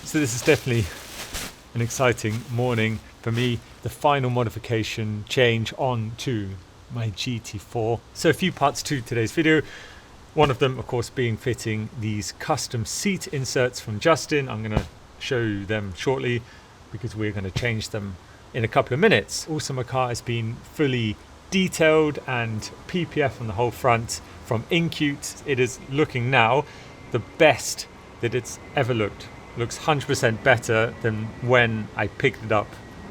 So this is definitely an exciting morning for me. The final modification change on to my GT4. So a few parts to today's video. One of them, of course, being fitting these custom seat inserts from Justin. I'm going to show you them shortly because we're going to change them in a couple of minutes. Also, my car has been fully detailed and PPF on the whole front from enquires. It is looking now the best that it's ever looked. Looks 100% better than when I picked it up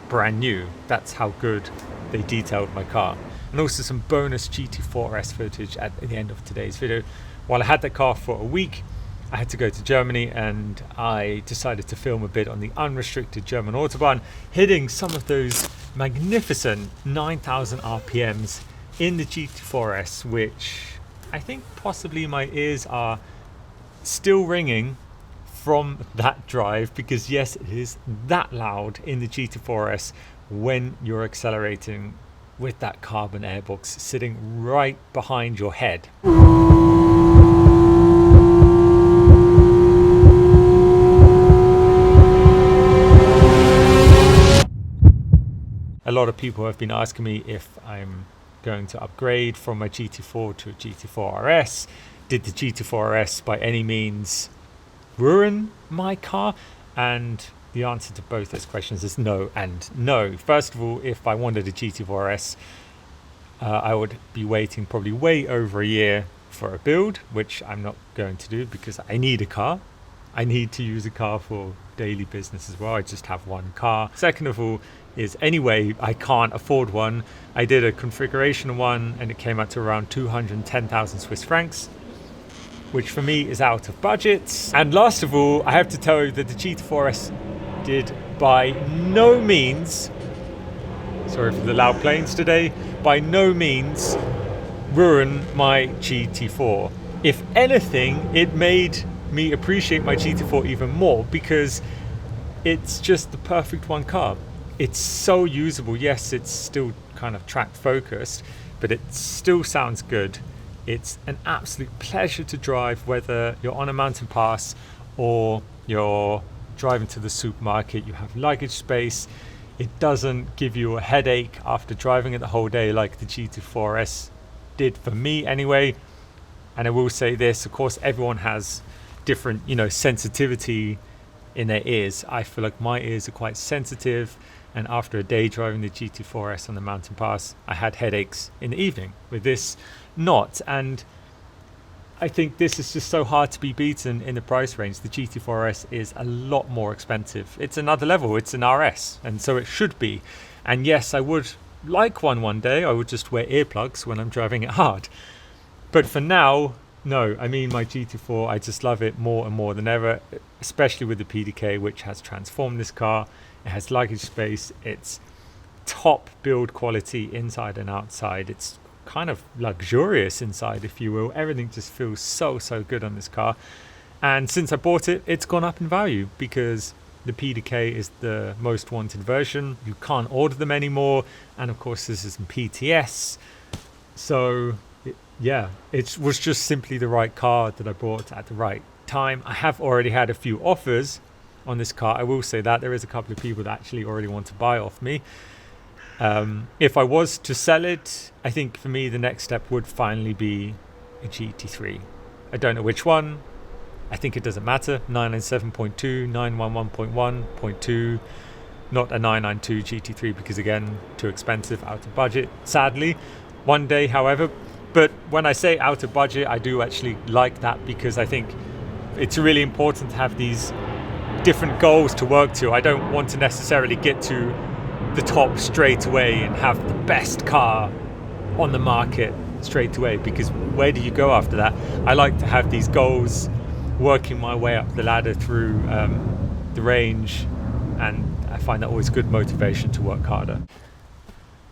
brand new. That's how good they detailed my car. And also some bonus GT4 RS footage at the end of today's video. While I had the car for a week, I had to go to Germany and I decided to film a bit on the unrestricted German Autobahn, hitting some of those magnificent 9,000 RPMs in the GT4 RS, which I think possibly my ears are still ringing from that drive, because yes, it is that loud in the GT4 RS when you're accelerating with that carbon airbox sitting right behind your head. A lot of people have been asking me if I'm going to upgrade from my GT4 to a GT4 RS. Did the GT4 RS by any means ruin my car? And the answer to both those questions is no and no. First of all, if I wanted a GT4 RS, I would be waiting probably way over a year for a build, which I'm not going to do because I need a car. I need to use a car for daily business as well. I just have one car. Second of all is, anyway, I can't afford one. I did a configuration one and it came out to around 210,000 Swiss francs, which for me is out of budget. And last of all, I have to tell you that the GT4 RS did by no means, sorry for the loud planes today, by no means ruin my GT4. If anything, it made me appreciate my GT4 even more because it's just the perfect one car. It's so usable. Yes, it's still kind of track focused, but it still sounds good. It's an absolute pleasure to drive, whether you're on a mountain pass or you're driving to the supermarket. You have luggage space. It doesn't give you a headache after driving it the whole day like the GT4 RS did for me anyway. And I will say this, of course, everyone has different, sensitivity in their ears. I feel like my ears are quite sensitive, and after a day driving the GT4 RS on the mountain pass, I had headaches in the evening. With this, not. And I think this is just so hard to be beaten in the price range. The GT4 RS is a lot more expensive. It's another level. It's an RS, and so it should be. And yes, I would like one day. I would just wear earplugs when I'm driving it hard. But for now, no. I mean, my GT4, I just love it more and more than ever, especially with the PDK, which has transformed this car. It has luggage space. It's top build quality inside and outside. It's kind of luxurious inside, if you will. Everything just feels so good on this car. And since I bought it, it's gone up in value because the PDK is the most wanted version. You can't order them anymore. And of course, this is in PTS. So it was just simply the right car that I bought at the right time. I have already had a few offers on this car. I will say that there is a couple of people that actually already want to buy off me. If I was to sell it, I think for me the next step would finally be a GT3. I don't know which one. I think it doesn't matter. 997.2, 911.1, 0.2, not a 992 GT3 because again, too expensive, out of budget, sadly. One day, however. But when I say out of budget, I do actually like that because I think it's really important to have these different goals to work to. I don't want to necessarily get to the top straight away and have the best car on the market straight away, because where do you go after that? I like to have these goals, working my way up the ladder through the range, and I find that always good motivation to work harder.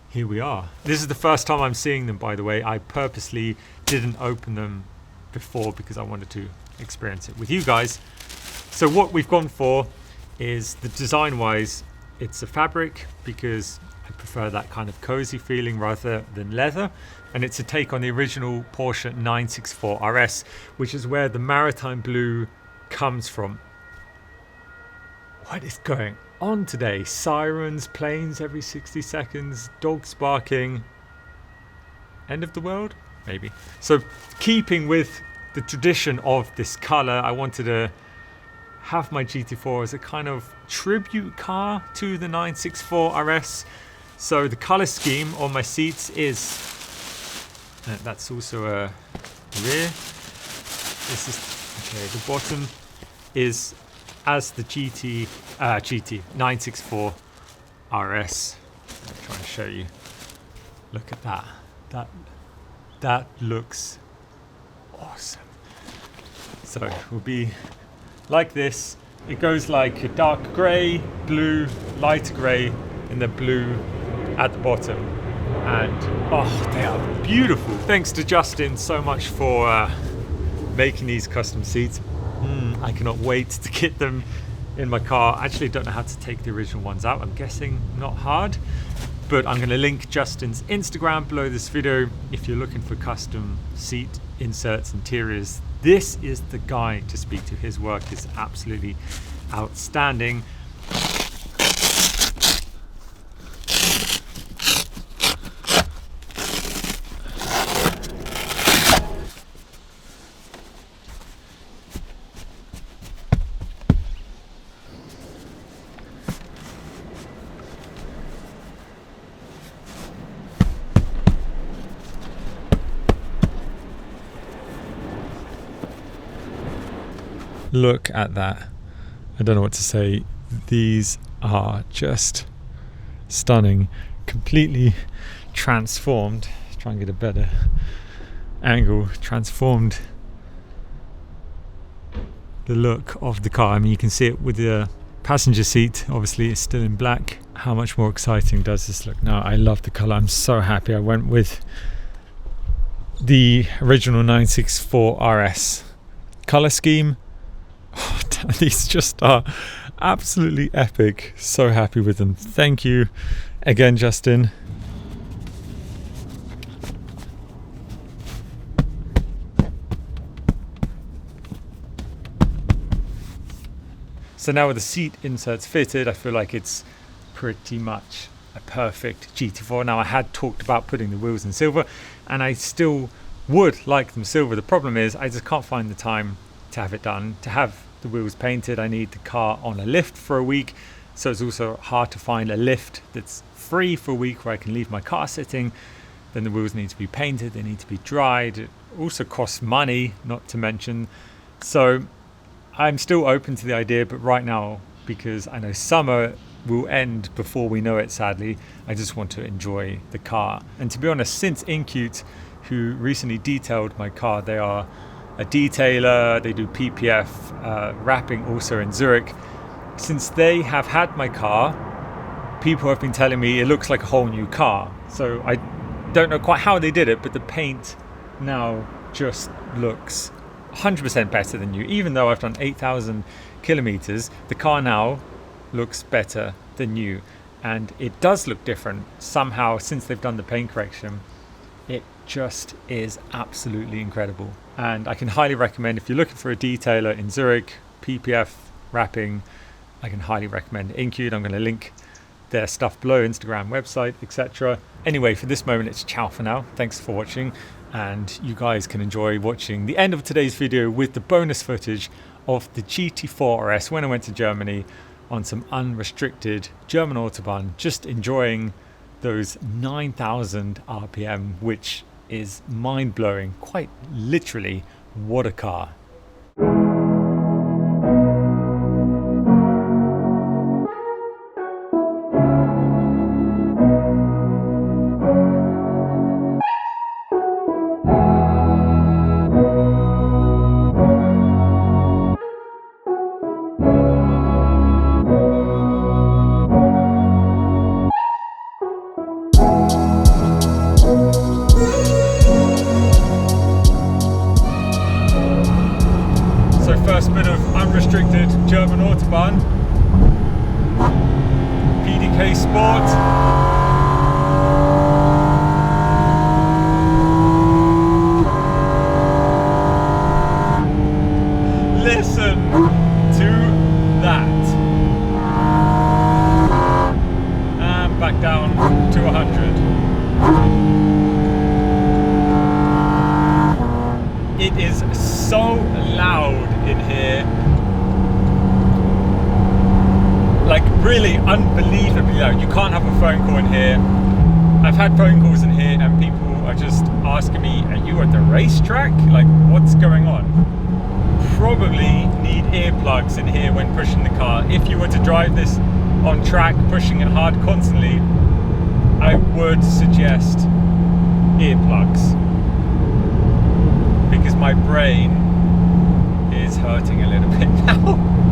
Here we are. This is the first time I'm seeing them, by the way. I purposely didn't open them before because I wanted to experience it with you guys. So what we've gone for is, the design wise, it's a fabric because I prefer that kind of cozy feeling rather than leather, and it's a take on the original Porsche 964 RS, which is where the maritime blue comes from. What is going on today? Sirens, planes every 60 seconds, dogs barking. End of the world? Maybe. So keeping with the tradition of this colour, I wanted to have my GT4 as a kind of tribute car to the 964 RS. So the colour scheme on my seats is, that's also a rear. This is, okay, the bottom is as the GT 964 RS. I'm trying to show you. Look at that. That looks awesome. So it will be like this. It goes like a dark grey, blue, lighter grey, and the blue at the bottom. And oh, they are beautiful. Thanks to Justin so much for making these custom seats. I cannot wait to get them in my car. I actually don't know how to take the original ones out. I'm guessing not hard, but I'm going to link Justin's Instagram below this video. If you're looking for custom seat inserts, interiors, this is the guy to speak to. His work is absolutely outstanding. Look at that. I don't know what to say. These are just stunning. Completely transformed. Try and get a better angle. Transformed the look of the car. I mean, you can see it with the passenger seat. Obviously, it's still in black. How much more exciting does this look now? I love the color. I'm so happy I went with the original 964 RS color scheme. Oh, these just are absolutely epic. So happy with them. Thank you again, Justin. So now with the seat inserts fitted, I feel like it's pretty much a perfect GT4. Now I had talked about putting the wheels in silver, and I still would like them silver. The problem is I just can't find the time to have it done. To have the wheels painted, I need the car on a lift for a week, so it's also hard to find a lift that's free for a week where I can leave my car sitting. Then the wheels need to be painted, they need to be dried. It also costs money, not to mention. So I'm still open to the idea, but right now, because I know summer will end before we know it, sadly, I just want to enjoy the car. And to be honest, since Incute, who recently detailed my car, they are a detailer, they do PPF wrapping also in Zurich. Since they have had my car, people have been telling me it looks like a whole new car. So I don't know quite how they did it, but the paint now just looks 100% better than new. Even though I've done 8,000 kilometers, the car now looks better than new. And it does look different somehow since they've done the paint correction. It just is absolutely incredible. And I can highly recommend, if you're looking for a detailer in Zurich, PPF wrapping, I can highly recommend Incute. I'm going to link their stuff below, Instagram, website, etc. Anyway, for this moment, it's ciao for now. Thanks for watching, and you guys can enjoy watching the end of today's video with the bonus footage of the GT4 RS when I went to Germany on some unrestricted German Autobahn, just enjoying those 9,000 RPM, which is mind-blowing. Quite literally, what a car. First bit of unrestricted German Autobahn, PDK Sport. Listen to that. back down to 100. It is so loud in here. Like really unbelievably loud. You can't have a phone call in here. I've had phone calls in here and people are just asking me, are you at the racetrack? Like, what's going on? Probably need earplugs in here when pushing the car. If you were to drive this on track, pushing it hard constantly, I would suggest earplugs, because my brain is hurting a little bit now.